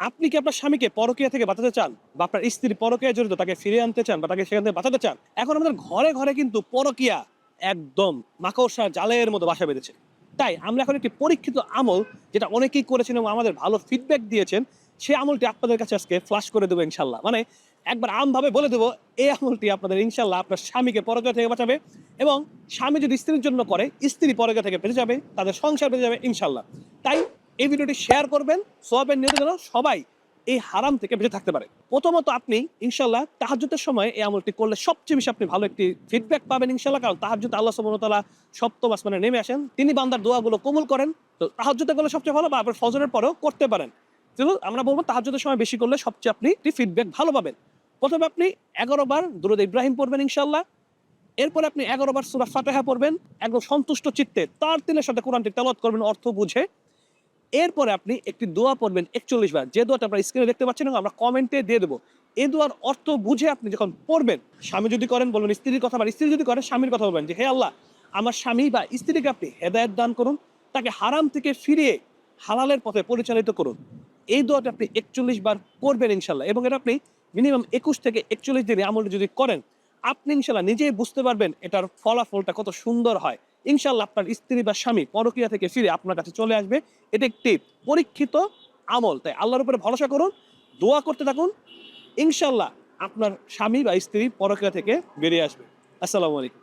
আপনি কি আপনার স্বামীকে পরকীয়া থেকে বাঁচাতে চান, বা আপনার স্ত্রী পরকীয়ায় জড়িত তাকে ফিরিয়ে আনতে চান, বা তাকে সেখান থেকে বাঁচাতে চান? এখন আমাদের ঘরে ঘরে কিন্তু পরকীয়া একদম মাকড়সার জালের মতো বাসা বেঁধেছে। তাই আমরা এখন একটি পরীক্ষিত আমল, যেটা অনেকেই করেছেন এবং আমাদের ভালো ফিডব্যাক দিয়েছেন, সেই আমলটি আপনাদের কাছে আজকে ফ্লাশ করে দেবো ইনশাল্লাহ। মানে একবার আমভাবে বলে দেবো, এই আমলটি আপনাদের ইনশাল্লাহ আপনার স্বামীকে পরকীয়া থেকে বাঁচাবে, এবং স্বামী যদি স্ত্রীর জন্য করে, স্ত্রী পরকীয়া থেকে বেঁচে যাবে, তাদের সংসার বেঁচে যাবে ইনশাল্লাহ। তাই এই ভিডিওটি শেয়ার করবেন, সোয়াবের নিয়ত যেন সবাই এই হারাম থেকে বেঁচে থাকতে পারে। প্রথমত আপনি ইনশাল্লাহ তাহাজ্জুদের সময় এই আমলটি করলে সবচেয়ে বেশি আপনি ভালো একটি ফিডব্যাক পাবেন ইনশাল্লাহ। কারণ তাহাজ্জুদ আল্লাহ সুবহানাহু ওয়া তাআলা সপ্তম আসমানে নেমে আসেন, তিনি বান্দার দোয়াগুলো কবুল করেন। তো তাহাজ্জুদে করলে সবচেয়ে ভালো, বা আবার ফজরের পরেও করতে পারেন। কিন্তু আমরা বলবো তাহাজ্জুদের সময় বেশি করলে সবচেয়ে আপনি ফিডব্যাক ভালো পাবেন। প্রথমে আপনি 11 বার দুরূদ ইব্রাহিম পড়বেন ইনশাল্লাহ। এরপরে আপনি 11 বার সূরা ফাতিহা পড়বেন, একদম সন্তুষ্ট চিত্তে তার তিলের সাথে কোরআনটি তেলাওয়াত করবেন অর্থ বুঝে। এরপরে আপনি একটি দোয়া পড়বেন 41 বার, যে দোয়াটা আপনারা স্ক্রিনে দেখতে পাচ্ছেন এবং আমরা কমেন্টে দিয়ে দেবো। এই দোয়ার অর্থ বুঝে আপনি যখন পড়বেন, স্বামী যদি করেন বলবেন স্ত্রীর কথা, বা স্ত্রী যদি করে স্বামীর কথা বলবেন যে, হে আল্লাহ, আমার স্বামী বা স্ত্রীকে আপনি হেদায়েত দান করুন, তাকে হারাম থেকে ফিরিয়ে হালালের পথে পরিচালিত করুন। এই দোয়াটা আপনি 41 বার করবেন ইনশাল্লাহ, এবং এটা আপনি মিনিমাম 21 থেকে 41 দিন আমলটি যদি করেন, আপনি ইনশাল্লাহ নিজেই বুঝতে পারবেন এটার ফলাফলটা কত সুন্দর হয়। ইনশাল্লাহ আপনার স্ত্রী বা স্বামী পরকীয়া থেকে ফিরে আপনার কাছে চলে আসবে। এটা একটি পরীক্ষিত আমল, তাই আল্লাহর উপরে ভরসা করুন, দোয়া করতে থাকুন। ইনশাল্লাহ আপনার স্বামী বা স্ত্রী পরকীয়া থেকে বেরিয়ে আসবে। আসসালামু আলাইকুম।